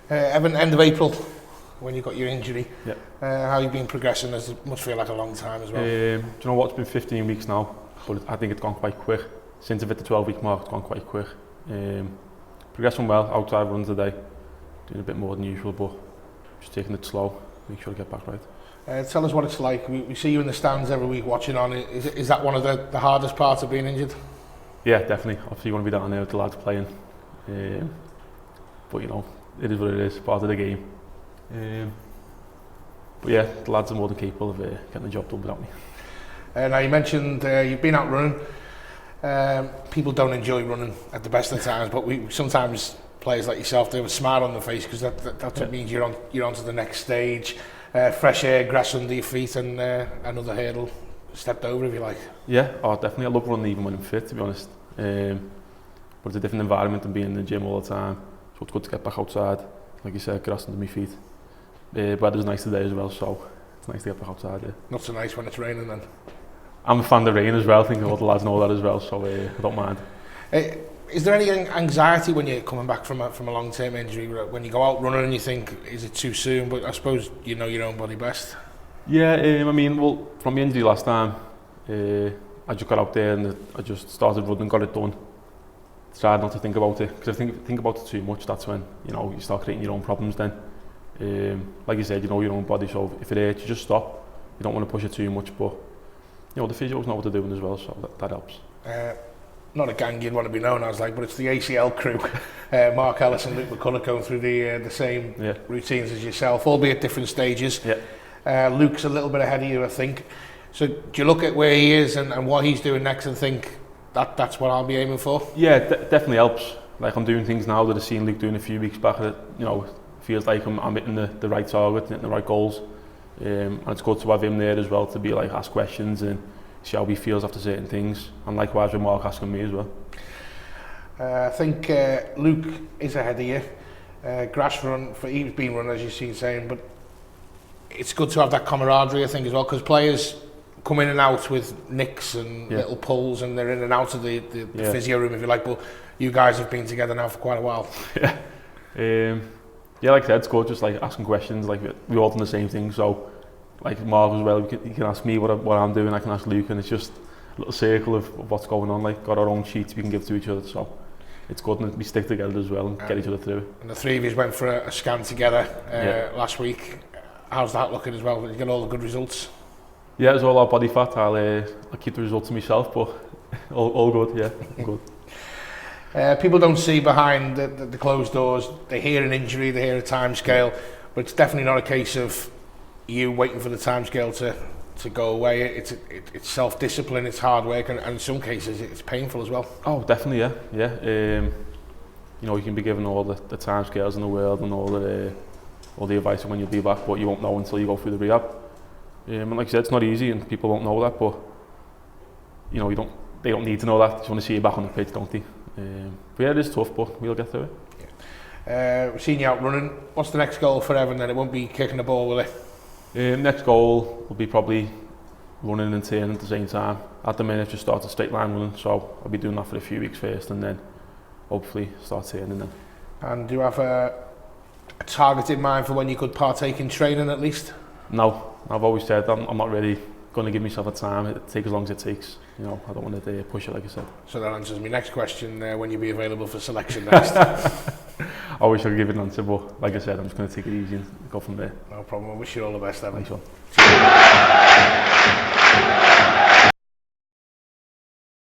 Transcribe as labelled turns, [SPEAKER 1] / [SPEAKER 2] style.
[SPEAKER 1] Evan, end of April, when you got your injury,
[SPEAKER 2] Yeah.
[SPEAKER 1] how you been progressing? It must feel like a long time as well.
[SPEAKER 2] Do you know what? It's been 15 weeks now, but I think it's gone quite quick. Since I've hit the 12-week mark, it's gone quite quick. Progressing well, outside runs today, doing a bit more than usual, but just taking it slow, make sure I get back right.
[SPEAKER 1] Tell us what it's like. We see you in the stands every week watching on. Is that one of the hardest parts of being injured?
[SPEAKER 2] Yeah, definitely. Obviously you want to be down there with the lads playing. But you know, it is what it is, part of the game. But yeah, the lads are more than capable of getting the job done without me.
[SPEAKER 1] Now you mentioned you've been out running. People don't enjoy running at the best of times, but sometimes players like yourself, they have a smile on their face because that's what means you're on to the next stage. Fresh air, grass under your feet, and another hurdle stepped over, if you like. Yeah,
[SPEAKER 2] definitely. I love running even when I'm fit, to be honest. But it's a different environment than being in the gym all the time. So it's good to get back outside. Like you said, grass under my feet. Weather's nice today as well, so it's nice to get back outside. Yeah.
[SPEAKER 1] Not so nice when it's raining then.
[SPEAKER 2] I'm a fan of the rain as well. I think all the lads know that as well, so I don't mind.
[SPEAKER 1] Is there any anxiety when you're coming back from a long-term injury? When you go out running and you think, is it too soon? But I suppose you know your own body best.
[SPEAKER 2] Yeah, I mean, well, from the injury last time, I just got out there and I just started running, got it done. Tried not to think about it, because I think about it too much. That's when you start creating your own problems. Then, like you said, you know your own body. So if it hurts, you just stop. You don't want to push it too much, but the physios know what they're doing as well, so that helps.
[SPEAKER 1] Not a gang you'd want to be known as, but it's the ACL crew. Mark Ellis and Luke McCullough going through the same routines as yourself, albeit different stages.
[SPEAKER 2] Yeah.
[SPEAKER 1] Luke's a little bit ahead of you, I think. So do you look at where he is and what he's doing next and think that's what I'll be aiming for? Yeah,
[SPEAKER 2] definitely helps. Like, I'm doing things now that I've seen Luke doing a few weeks back that feels like I'm hitting the right target, hitting the right goals. And it's good to have him there as well to be ask questions and see how he feels after certain things, and likewise with Mark asking me as well.
[SPEAKER 1] I think Luke is ahead of you. Grass run, he's been running as you've seen saying, but it's good to have that camaraderie, I think, as well, because players come in and out with nicks and little pulls, and they're in and out of the physio room, if you like, but you guys have been together now for quite a while.
[SPEAKER 2] Yeah, like I said, it's good just asking questions, we all done the same thing, so Mark as well, you can ask me what I'm doing, I can ask Luke, and it's just a little circle of what's going on, got our own sheets we can give to each other, so it's good, and we stick together as well and get each other through it. And
[SPEAKER 1] the three of you went for a scan together last week. How's that looking as well? Did you get all the good results?
[SPEAKER 2] Yeah, it's all our body fat. I'll keep the results to myself, but all good, yeah, good.
[SPEAKER 1] People don't see behind the closed doors. They hear an injury, they hear a time scale, but it's definitely not a case of you waiting for the time scale to go away. It's self-discipline, it's hard work, and in some cases it's painful as well.
[SPEAKER 2] Oh, definitely, yeah. You can be given all the time scales in the world and all the advice on when you'll be back, but you won't know until you go through the rehab. And like I said, it's not easy, and people won't know that, but they don't need to know that. They just want to see you back on the pitch, don't they? But yeah, it is tough, but we'll get through it.
[SPEAKER 1] We've seen you out running. What's the next goal for Evan then? It won't be kicking the ball, will it?
[SPEAKER 2] Next goal will be probably running and turning at the same time. At the minute, just start a straight line running, so I'll be doing that for a few weeks first, and then hopefully start turning then.
[SPEAKER 1] And do you have a target in mind for when you could partake in training at least?
[SPEAKER 2] No, I've always said I'm not really going to give myself a time. It takes as long as it takes. I don't want to push it, like I said.
[SPEAKER 1] So that answers my next question, when you'll be available for selection next.
[SPEAKER 2] I wish I could give it an answer, but like I said, I'm just going to take it easy and go from there.
[SPEAKER 1] No problem. I wish you all the best, Evan.
[SPEAKER 2] Thanks,